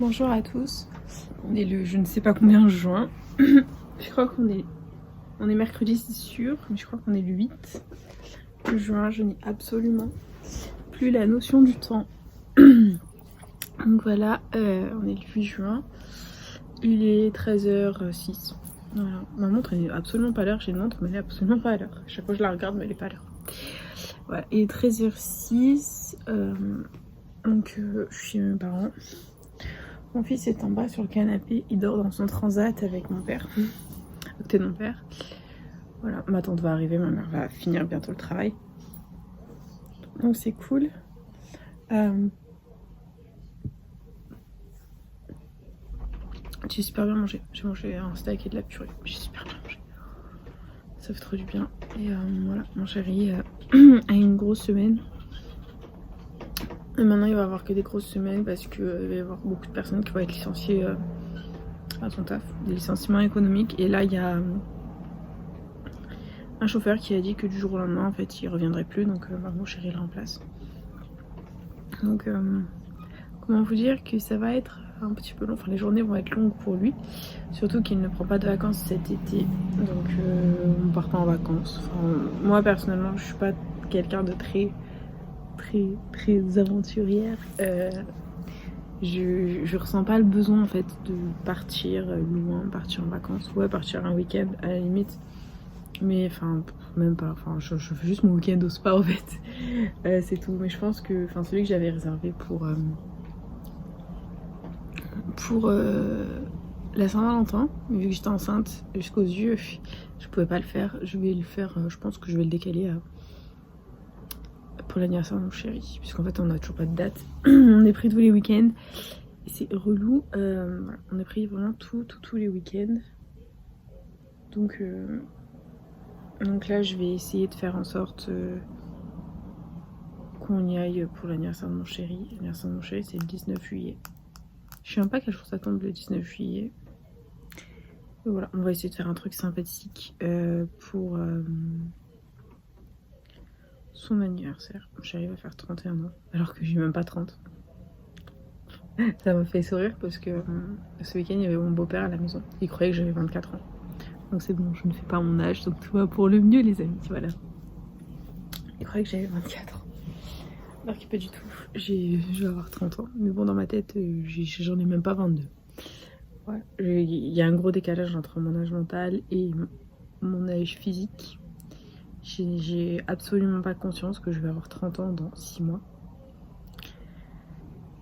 Bonjour à tous, on est le je ne sais pas combien juin, je crois on est mercredi c'est sûr, mais je crois qu'on est le 8 juin, je n'ai absolument plus la notion du temps. Donc voilà, on est le 8 juin, il est 13h06, voilà. Ma montre elle n'est absolument pas à l'heure, j'ai une montre mais elle est absolument pas à l'heure, chaque fois je la regarde mais elle est pas à l'heure. Voilà, il est 13h06, donc je suis chez mes parents. Mon fils est en bas sur le canapé, il dort dans son transat avec mon père, à côté de mon père. Voilà, ma tante va arriver, ma mère va finir bientôt le travail. Donc c'est cool. J'ai super bien mangé. J'ai mangé un steak et de la purée. J'ai super bien mangé. Ça fait trop du bien. Et voilà, mon chéri a une grosse semaine. Et maintenant il va avoir que des grosses semaines parce qu'il va y avoir beaucoup de personnes qui vont être licenciées à son taf. Des licenciements économiques. Et là il y a un chauffeur qui a dit que du jour au lendemain en fait il reviendrait plus. Donc mon chéri le remplace. Donc comment vous dire que ça va être un petit peu long, enfin les journées vont être longues pour lui, surtout qu'il ne prend pas de vacances cet été, donc on part pas en vacances. Enfin, moi personnellement je suis pas quelqu'un de très aventurière, je ressens pas le besoin en fait de partir loin, partir en vacances, ouais partir un week-end à la limite, mais enfin même pas, enfin je fais juste mon week-end au spa en fait, c'est tout. Mais je pense que enfin celui que j'avais réservé pour la Saint-Valentin, vu que j'étais enceinte jusqu'aux yeux, je pouvais pas le faire. Je vais le faire, je pense que je vais le décaler pour l'anniversaire de mon chéri, puisqu'en fait on a toujours pas de date. On est pris tous les week-ends et c'est relou. Voilà, on est pris vraiment tous les week-ends. Donc là je vais essayer de faire en sorte qu'on y aille pour l'anniversaire de mon chéri. L'anniversaire de mon chéri c'est le 19 juillet. Je sais même pas quel jour ça tombe le 19 juillet. Et voilà, on va essayer de faire un truc sympathique pour son anniversaire. J'arrive à faire 31 ans, alors que j'ai même pas 30. Ça m'a fait sourire parce que ce week-end, il y avait mon beau-père à la maison. Il croyait que j'avais 24 ans. Donc c'est bon, je ne fais pas mon âge, donc tout va pour le mieux les amis, voilà. Il croyait que j'avais 24 ans. Alors que pas du tout. Je vais avoir 30 ans. Mais bon, dans ma tête, j'en ai même pas 22. Ouais, il y a un gros décalage entre mon âge mental et mon âge physique. J'ai absolument pas conscience que je vais avoir 30 ans dans 6 mois.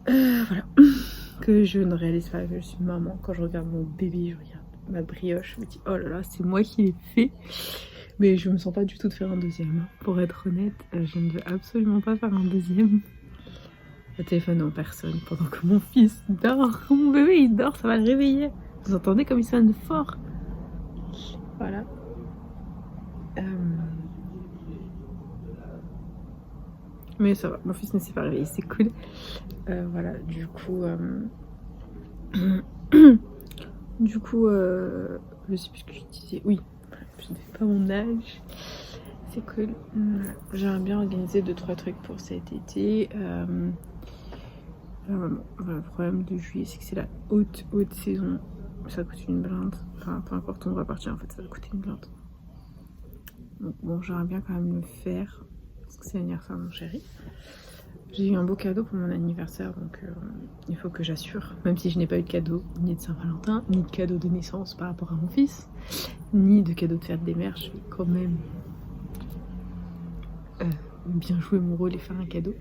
Voilà. Que je ne réalise pas que je suis maman. Quand je regarde mon bébé, je regarde ma brioche, je me dis oh là là, c'est moi qui l'ai fait. Mais je me sens pas du tout de faire un deuxième. Pour être honnête, je ne veux absolument pas faire un deuxième. Le téléphone en personne pendant que mon fils dort. Mon bébé il dort, ça va le réveiller. Vous entendez comme il sonne fort. Voilà. Mais ça va, mon fils ne s'est pas réveillé, c'est cool. Voilà, du coup... je sais plus ce que je disais. Oui, je ne sais pas mon âge. C'est cool. J'aimerais bien organiser 2-3 trucs pour cet été. Voilà, le problème de juillet, c'est que c'est la haute saison. Ça coûte une blinde. Enfin, peu importe où on va partir, en fait, ça va coûter une blinde. Donc bon, j'aimerais bien quand même le faire. Parce que c'est l'anniversaire de mon chéri. J'ai eu un beau cadeau pour mon anniversaire, donc il faut que j'assure. Même si je n'ai pas eu de cadeau ni de Saint-Valentin, ni de cadeau de naissance par rapport à mon fils, ni de cadeau de fête des mères, je vais quand même bien jouer mon rôle et faire un cadeau.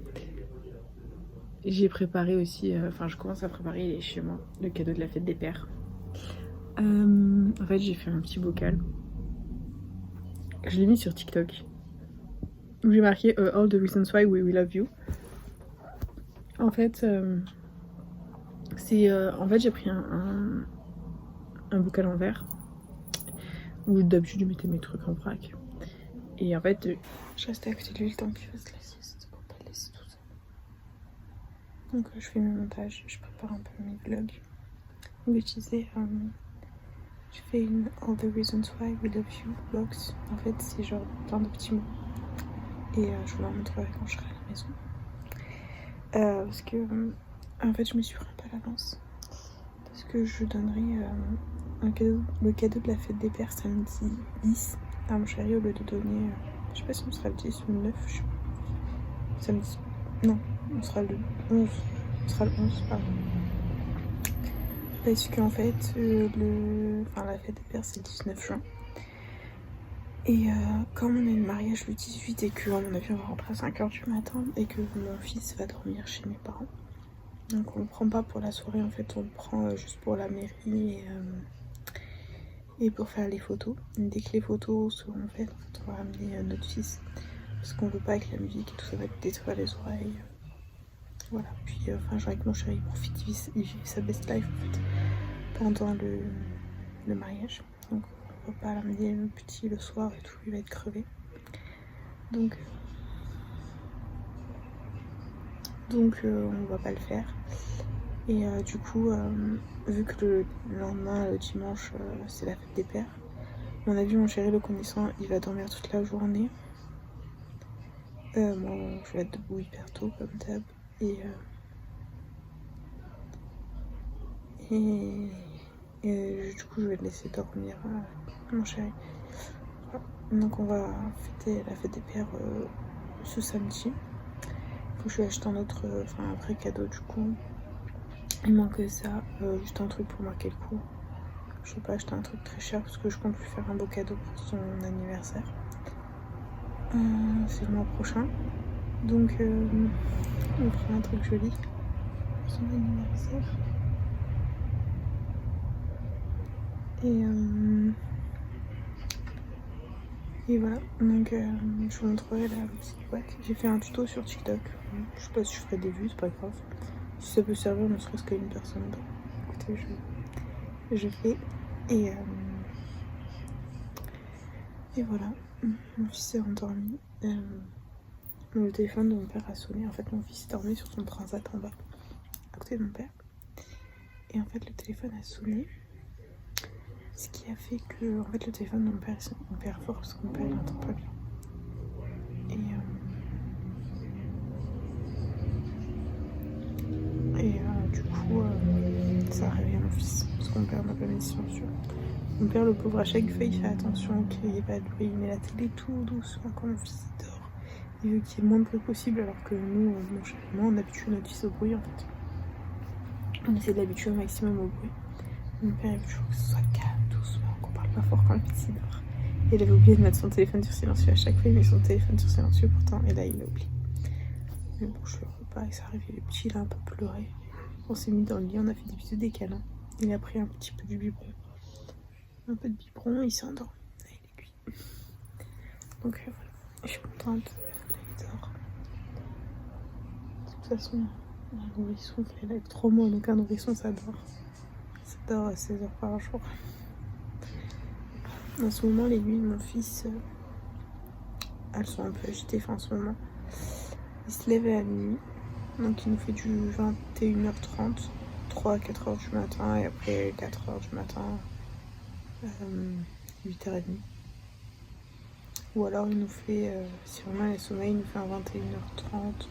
J'ai préparé aussi, enfin je commence à préparer, il est chez moi, le cadeau de la fête des pères. En fait j'ai fait un petit bocal. Je l'ai mis sur TikTok. Où j'ai marqué All the reasons why we love you. En fait, j'ai pris un bocal en verre où d'habitude je mettais mes trucs en vrac. Et en fait, je restais à côté de lui le temps qu'il fasse la sieste pour pas le laisser tout ça. Donc je fais mes montages, je prépare un peu mes vlogs. Donc je disais, je fais une All the reasons why we love you box. En fait, c'est genre plein de petits mots. Et je vous la montrerai quand je serai à la maison. Parce que en fait je me suis pris un peu à l'avance. que je donnerai le cadeau de la fête des pères samedi 10 à mon chéri au lieu de donner, je sais pas si on sera le 10 ou le 9, je sais pas. Samedi, non, on sera le 11, on sera le 11, pardon. Parce qu'en fait, la fête des pères c'est le 19 juin. Et comme on a le mariage le 18 et que à mon avis on va rentrer à 5h du matin et que mon fils va dormir chez mes parents. Donc on le prend pas pour la soirée en fait, on le prend juste pour la mairie et pour faire les photos. Et dès que les photos seront faites, on va ramener notre fils. Parce qu'on veut pas que la musique et tout ça va détruire les oreilles. Voilà, puis genre avec mon chéri, il profite, il vit sa best life en fait pendant le mariage. Donc on va pas l'amener le petit le soir et tout, il va être crevé. Donc on va pas le faire. Et du coup, vu que le lendemain, le dimanche, c'est la fête des pères, à mon avis, mon chéri le connaissant, il va dormir toute la journée. Moi, je vais être debout hyper tôt comme d'hab. Et du coup, je vais le laisser dormir, mon chéri. Voilà. Donc on va fêter la fête des pères ce samedi. Faut que je lui achète un vrai cadeau du coup. Il manque ça, juste un truc pour marquer le coup. Je vais pas acheter un truc très cher parce que je compte lui faire un beau cadeau pour son anniversaire. C'est le mois prochain. Donc on prend un truc joli pour son anniversaire. Et voilà, donc je vous montrerai la petite boîte. J'ai fait un tuto sur TikTok. Je sais pas si je ferai des vues, c'est pas grave. Si ça peut servir ne serait-ce qu'à une personne, bah, écoutez, je fais. Et voilà, mon fils est endormi. Le téléphone de mon père a sonné. En fait, mon fils dormait sur son transat en bas, à côté de mon père. Et en fait, le téléphone a sonné. Ce qui a fait que, en fait, le téléphone de mon père est hyper fort parce que mon père il n'entend pas bien. Et du coup, ça a réveillé mon fils parce que mon père n'a pas mis silencieux. Mon père, le pauvre, à chaque fois, il fait attention qu'il n'y ait pas de bruit. Il met la télé tout doucement quand mon fils dort. Il veut qu'il y ait le moins de bruit possible, alors que nous, mon chéri et moi, on habitue notre fils au bruit en fait. On essaie de l'habituer au maximum au bruit. Mon père, il veut toujours que ce soit calme, doucement, qu'on parle pas fort quand le petit dort. Et il avait oublié de mettre son téléphone sur silencieux. À chaque fois, il met son téléphone sur silencieux pourtant, et là, il l'a oublié. Mais bon, je le repas et ça arrivait. Le petit, il a un peu pleuré. On s'est mis dans le lit, on a fait des bisous, des câlins. Il a pris un petit peu du biberon. Un peu de biberon, il s'est endormi. Il est cuit. Donc voilà, je suis contente. Il dort. De toute façon, un nourrisson, il a 3 mois, donc un nourrisson, ça dort. Ça dort à 16 heures par jour. En ce moment, les nuits de mon fils, elles sont un peu agitées. Enfin, en ce moment, il se lève à la nuit. Donc il nous fait du 21h30, 3 à 4h du matin et après 4h du matin, 8h30. Ou alors il nous fait, si vraiment il est sommeil, il nous fait un 21h30,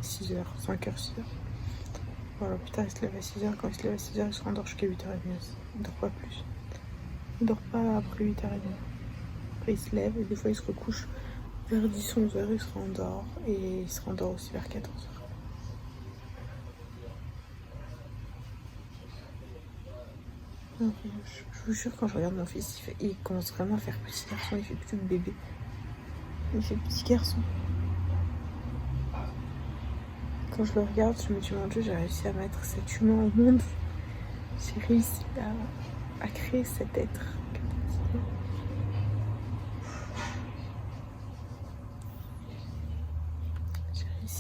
6h, 5h, 6h. Voilà, putain, il se lève à 6h. Quand il se lève à 6h, il se rendort jusqu'à 8h30. Il dort pas plus. Il dort pas après 8h30. Après il se lève et des fois il se recouche. Vers 10-11h, il se rendort et il se rendort aussi vers 14h. Je vous jure, quand je regarde mon fils, il commence vraiment à faire petit garçon, il fait plus de bébé. Il fait petit garçon. Quand je le regarde, je me dis, mon Dieu, j'ai réussi à mettre cet humain au monde. J'ai réussi à créer cet être.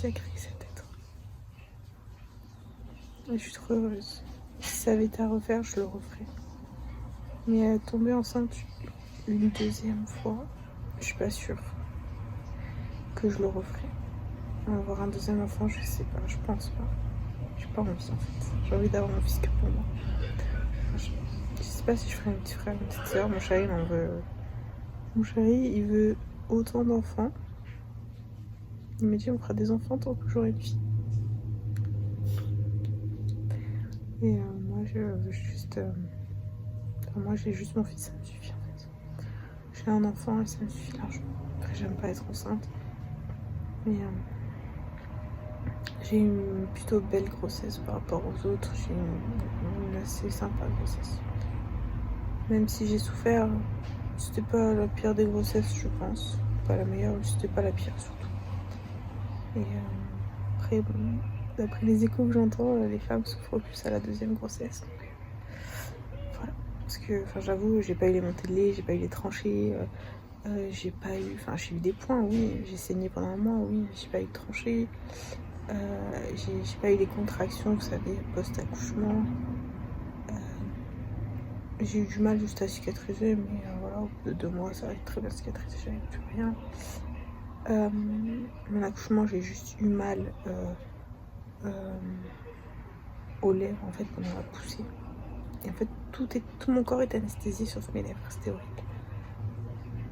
À créer cet être. Et je suis trop heureuse. Si ça avait été à refaire, je le referais. Mais tomber enceinte une deuxième fois, je suis pas sûre que je le referais. Avoir un deuxième enfant, je sais pas, je pense pas. J'ai pas envie en fait. J'ai envie d'avoir mon fils que pour moi. Je sais pas si je ferais un petit frère, une petite soeur. Mon chéri, il en veut. Mon chéri, il veut autant d'enfants. Il me dit on fera des enfants tant que j'aurai une fille. Et moi, moi, j'ai juste mon fils, ça me suffit en fait. J'ai un enfant et ça me suffit largement. Après, j'aime pas être enceinte. Mais j'ai une plutôt belle grossesse par rapport aux autres. J'ai une assez sympa grossesse. Même si j'ai souffert, c'était pas la pire des grossesses, je pense. Pas la meilleure, c'était pas la pire surtout. Et après, bon, d'après les échos que j'entends, les femmes souffrent plus à la deuxième grossesse. Donc, voilà. Parce que, j'avoue, j'ai pas eu les montées de lait, j'ai pas eu les tranchées. J'ai pas eu, j'ai eu des points, oui, j'ai saigné pendant un mois, oui, j'ai pas eu de tranchée, j'ai pas eu les contractions, vous savez, post-accouchement. J'ai eu du mal juste à cicatriser, mais voilà, au bout de 2 mois, ça a très bien cicatrisé, j'avais plus rien. Mon accouchement, j'ai juste eu mal aux lèvres, en fait, pendant la poussée. Et en fait, tout mon corps est anesthésié sauf mes lèvres, c'était horrible.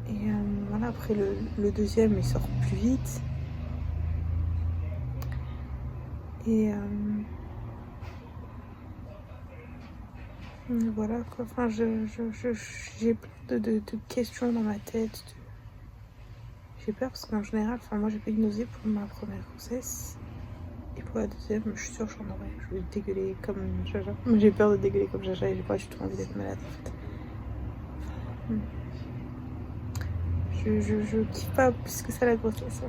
Et voilà, après le deuxième, il sort plus vite. Et voilà quoi, j'ai plein de questions dans ma tête. J'ai peur parce qu'en général, moi j'ai pas eu de nausée pour ma première grossesse. Et pour la deuxième, je suis sûre que j'en aurais. Je vais dégueuler comme Jaja. J'ai peur de dégueuler comme Jaja et j'ai pas du tout envie d'être malade en fait. Je kiffe pas plus que ça la grossesse.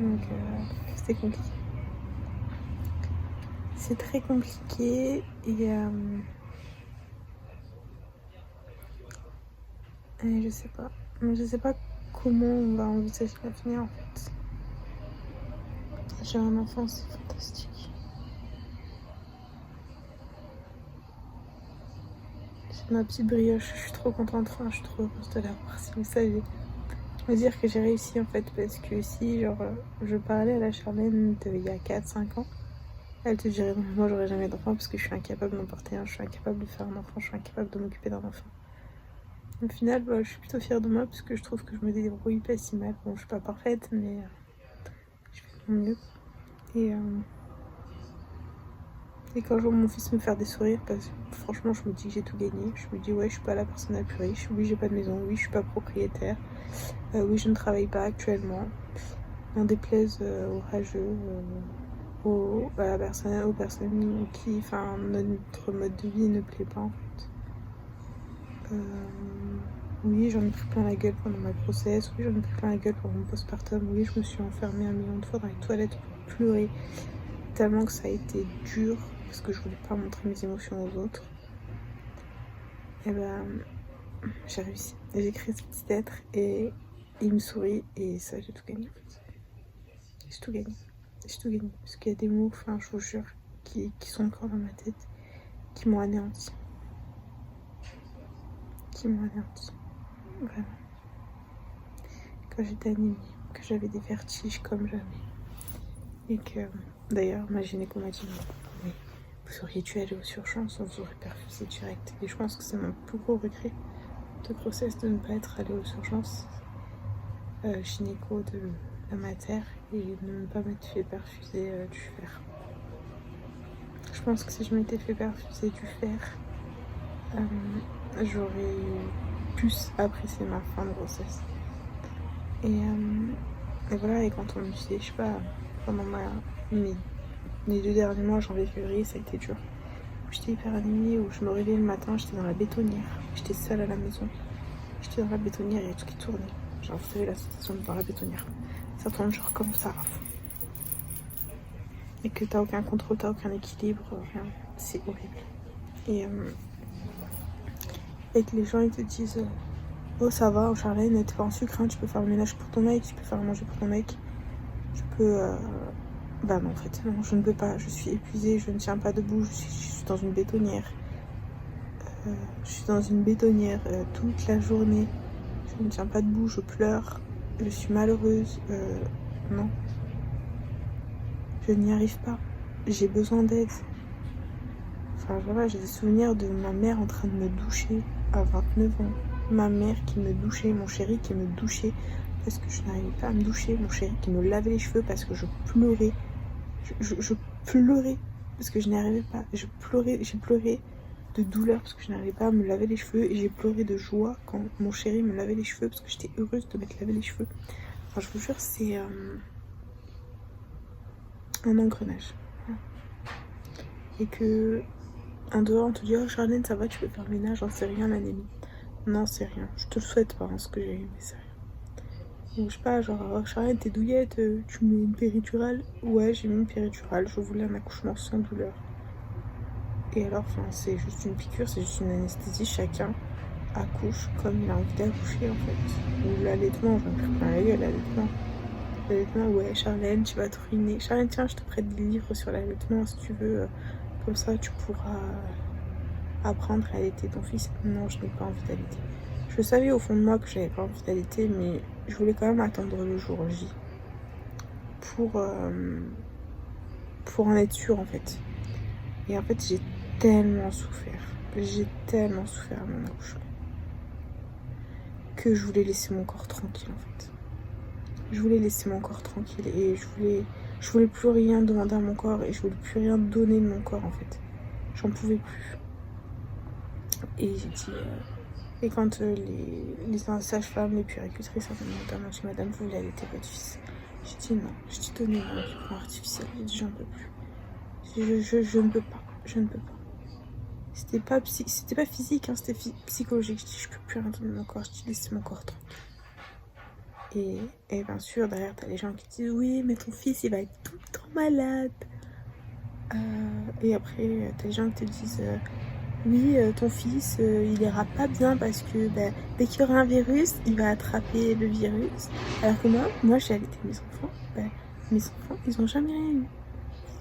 Donc c'était compliqué. C'est très compliqué et je sais pas. Je sais pas comment on va envisager l'avenir en fait. J'ai un enfant, c'est fantastique. C'est ma petite brioche, je suis trop contente, je suis trop heureuse de l'avoir, si vous saviez. Me dire que j'ai réussi en fait, parce que si je parlais à la Charlène d'il y a 4-5 ans, elle te dirait non, moi j'aurais jamais d'enfant parce que je suis incapable d'en porter un, je suis incapable de faire un enfant, je suis incapable de m'occuper d'un enfant. Au final, je suis plutôt fière de moi parce que je trouve que je me débrouille pas si mal. Bon, je suis pas parfaite, mais je fais de mon mieux. Et quand je vois mon fils me faire des sourires, parce que franchement, je me dis que j'ai tout gagné. Je me dis, ouais, je suis pas la personne la plus riche. Oui, j'ai pas de maison. Oui, je suis pas propriétaire. Oui, je ne travaille pas actuellement. N'en déplaise aux rageux, aux personnes qui, notre mode de vie ne plaît pas en fait. Oui, j'en ai pris plein la gueule pendant ma grossesse. Oui, j'en ai pris plein la gueule pendant mon postpartum. Oui, je me suis enfermée 1 million de fois dans les toilettes pour pleurer. Tellement que ça a été dur parce que je voulais pas montrer mes émotions aux autres. Et j'ai réussi. J'ai créé ce petit être et il me sourit et ça, j'ai tout gagné en fait. J'ai tout gagné. J'ai tout gagné. Parce qu'il y a des mots, je vous jure, qui sont encore dans ma tête, qui m'ont anéanti. Vraiment. Quand j'étais anémie, que j'avais des vertiges comme jamais. Et que, d'ailleurs, ma gynéco m'a dit oui, vous auriez dû aller aux urgences, on vous aurait perfusé direct. Et je pense que c'est mon plus gros regret de grossesse de ne pas être allée aux urgences gynéco de la mater et de ne pas m'être fait perfuser du fer. Je pense que si je m'étais fait perfuser du fer, j'aurais plus apprécié ma fin de grossesse. Et voilà, et quand on me disait, je sais pas, pendant mes 2 derniers mois, janvier, février, ça a été dur. J'étais hyper anémie, où je me réveillais le matin, j'étais dans la bétonnière. J'étais seule à la maison. J'étais dans la bétonnière, il y a tout qui tournait. Genre, vous savez, la sensation dans la bétonnière. Ça tourne genre comme ça. Et que t'as aucun contrôle, t'as aucun équilibre, rien. C'est horrible. Et que les gens, ils te disent oh, ça va, Charlène, t'es pas en sucre, hein, tu peux faire le ménage pour ton mec, tu peux faire à manger pour ton mec. Tu peux... Bah non, en fait, non, je ne peux pas. Je suis épuisée, je ne tiens pas debout, je suis dans une bétonnière. Je suis dans une bétonnière toute la journée. Je ne tiens pas debout, je pleure. Je suis malheureuse. Non. Je n'y arrive pas. J'ai besoin d'aide. Voilà, j'ai des souvenirs de ma mère en train de me doucher à 29 ans. Ma mère qui me douchait, mon chéri qui me douchait parce que je n'arrivais pas à me doucher. Mon chéri qui me lavait les cheveux parce que je pleurais. Je pleurais. parce que je n'y arrivais pas. J'ai pleuré de douleur parce que je n'arrivais pas à me laver les cheveux et j'ai pleuré de joie quand mon chéri me lavait les cheveux parce que j'étais heureuse de m'être lavé les cheveux. Enfin, je vous jure, c'est un engrenage. Et que en dehors, on te dit oh Charlène, ça va, tu peux faire le ménage, j'en sais rien, l'anémie. Non, c'est rien. Je te le souhaite pas, hein, ce que j'ai eu, mais c'est rien. Donc, je sais pas, genre, oh, Charlène, t'es douillette, tu mets une péridurale. Ouais, j'ai mis une péridurale, je voulais un accouchement sans douleur. Et alors, enfin, c'est juste une piqûre, c'est juste une anesthésie, chacun accouche comme il a envie d'accoucher en fait. Ou l'allaitement, j'en ai pris plein la gueule, l'allaitement. L'allaitement, ouais, Charlène, tu vas te ruiner. Charlène, tiens, je te prête des livres sur l'allaitement si tu veux. Comme ça, tu pourras apprendre à allaiter ton fils. Non, je n'ai pas envie d'allaiter. Je savais au fond de moi que j'avais pas envie d'allaiter, mais je voulais quand même attendre le jour J pour en être sûre en fait. Et en fait, j'ai tellement souffert. J'ai tellement souffert à mon accouchement que je voulais laisser mon corps tranquille en fait. Je voulais laisser mon corps tranquille et je voulais plus rien demander à mon corps et je voulais plus rien donner de mon corps en fait. J'en pouvais plus. Et j'ai dit et quand les sages-femmes, les puéricultrices ont notamment dit madame, vous voulez allaiter votre fils? J'ai dit non, j'ai dit donnez-moi un biberon artificiel. J'ai dit j'en peux plus. Je ne peux pas, je ne peux pas. C'était pas physique, hein, c'était psychologique. Je dis je peux plus rien donner de mon corps, je dis laissez mon corps tranquille. Et bien sûr, derrière, t'as les gens qui disent oui, mais ton fils, il va être tout le temps malade. Et après, t'as les gens qui te disent oui, ton fils, il ira pas bien parce que dès qu'il y aura un virus, il va attraper le virus. Alors que moi j'ai allaité mes enfants. Mes enfants, ils ont jamais rien eu.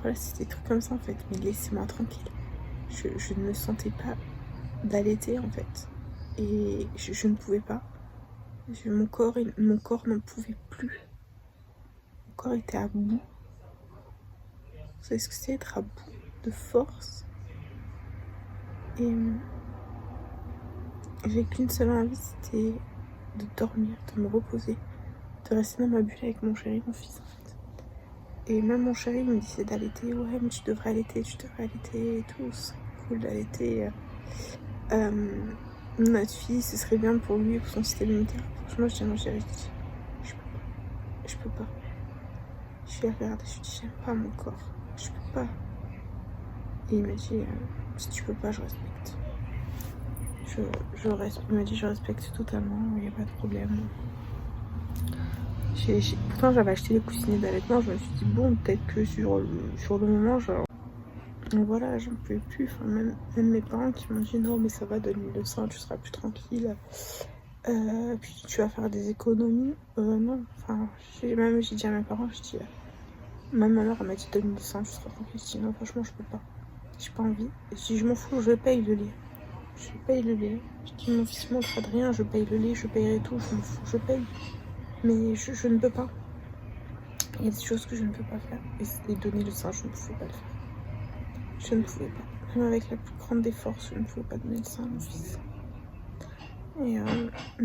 Voilà, c'est des trucs comme ça en fait. Mais laissez-moi tranquille. Je ne me sentais pas d'allaiter en fait. Et je ne pouvais pas. Mon corps n'en pouvait plus. Mon corps était à bout. Vous savez ce que c'est être à bout de force? Et j'ai qu'une seule envie, c'était de dormir, de me reposer, de rester dans ma bulle avec mon chéri, mon fils en fait. Et même mon chéri me disait d'allaiter, ouais mais tu devrais allaiter et tout, c'est cool d'allaiter. Notre fille, ce serait bien pour lui, pour son système immunitaire. Franchement, je dis à mon chéri, je peux pas. Je lui regarde, je lui dis, j'aime pas mon corps, je peux pas. Et il m'a dit, si tu peux pas, je respecte. Il m'a dit, je respecte totalement, il n'y a pas de problème. Pourtant, j'avais acheté les coussinets d'allaitement, je me suis dit, bon, peut-être que sur le moment, genre. Donc voilà, j'en pouvais plus. Enfin, même mes parents qui m'ont dit, non, mais ça va, donne-lui le sein, tu seras plus tranquille. Puis tu vas faire des économies. Non, enfin, j'ai dit à mes parents, je dis, même ma mère, elle m'a dit, donne-lui le sein, tu seras tranquille. Je dis, non, franchement, je peux pas. J'ai pas envie. Et je dis, je m'en fous, je paye le lait. Je paye le lait. Je dis, mon fils manquera de rien, je paye le lait, je payerai tout, je m'en fous, je paye. Mais je ne peux pas. Il y a des choses que je ne peux pas faire. Et donner le sein, je ne pouvais pas le faire. Je ne pouvais pas. Même avec la plus grande des forces, je ne pouvais pas donner le sein à mon fils. Et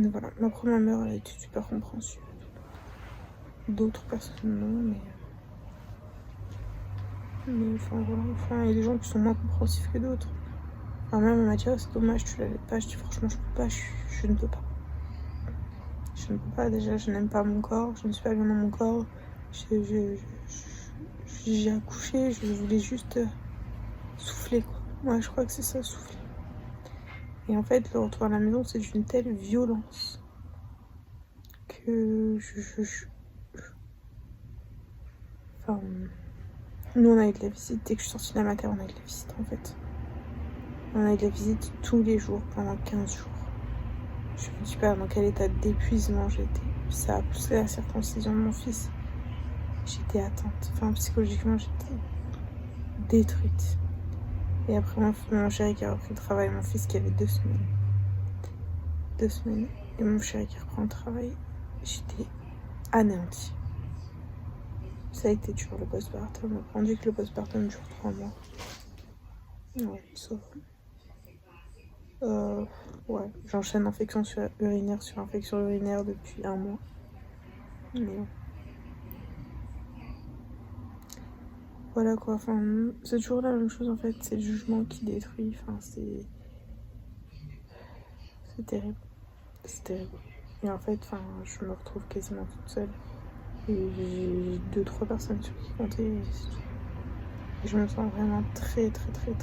voilà. Ma première mère, elle a été super compréhensive. D'autres personnes, non, mais enfin, voilà. Enfin, il y a des gens qui sont moins compréhensifs que d'autres. Enfin, même, elle m'a dit, oh, c'est dommage, tu l'allaites pas. Je dis, franchement, je peux pas, je ne peux pas. Je ne peux pas, déjà, je n'aime pas mon corps, je ne suis pas bien dans mon corps. J'ai accouché, je voulais juste souffler, quoi. Ouais, je crois que c'est ça, souffler. Et en fait, le retour à la maison, c'est d'une telle violence que Enfin, nous, on a eu de la visite. Dès que je suis sortie de la mater, on a eu de la visite, en fait. On a eu de la visite tous les jours, pendant 15 jours. Je me dis pas dans quel état d'épuisement j'étais. Ça a poussé la circoncision de mon fils. J'étais atteinte. Enfin, psychologiquement, j'étais détruite. Et après, mon chéri qui a repris le travail, mon fils qui avait 2 semaines. 2 semaines. Et mon chéri qui reprend le travail. J'étais anéantie. Ça a été dur, le postpartum. On dit que le postpartum dure 3 mois. Ouais, ça va. Ouais, j'enchaîne infection urinaire sur infection urinaire depuis 1 mois. Mais bon. voilà quoi, enfin, c'est toujours la même chose en fait, c'est le jugement qui détruit, enfin, c'est terrible, c'est terrible. Et en fait, enfin, je me retrouve quasiment toute seule. Et j'ai 2-3 personnes sur qui compter et c'est tout. Et je me sens vraiment très seule.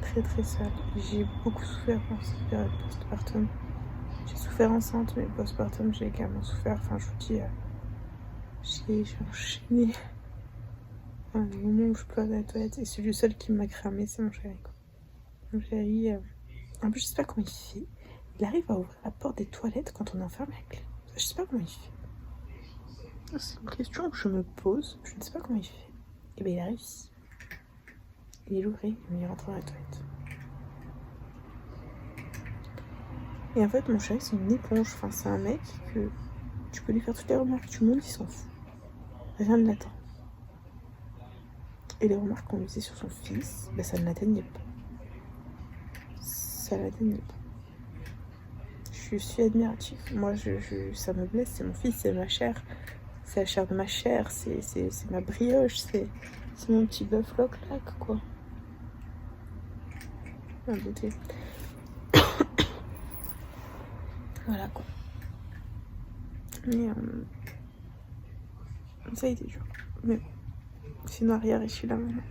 Très seule. J'ai beaucoup souffert pendant cette période postpartum. J'ai souffert enceinte, mais postpartum, j'ai également souffert. Enfin, je vous dis, j'ai enchaîné. Enfin, le moment où je pleure dans la toilette, et c'est le seul qui m'a cramé, c'est mon chéri. Quoi. Mon chéri, en plus, je sais pas comment il fait. Il arrive à ouvrir la porte des toilettes quand on est enfermé avec lui. Je sais pas comment il fait. C'est une question que je me pose. Je ne sais pas comment il fait. Et bien, il a réussi. Il ouvrait, il est rentré dans la toilette. Et en fait, mon chéri, c'est une éponge. Enfin, c'est un mec que tu peux lui faire toutes les remarques du monde, il s'en fout. Rien ne l'attend. Et les remarques qu'on lui faisait sur son fils, ben, ça ne l'atteignait pas. Ça l'atteignait pas. Je suis admirative. Moi, ça me blesse. C'est mon fils, c'est ma chair. C'est la chair de ma chair. C'est ma brioche. C'est mon petit bœuf loc-lac, quoi. Ma beauté. Voilà, quoi. Mais ça a été dur. Mais sinon, arrière, et je suis là maintenant.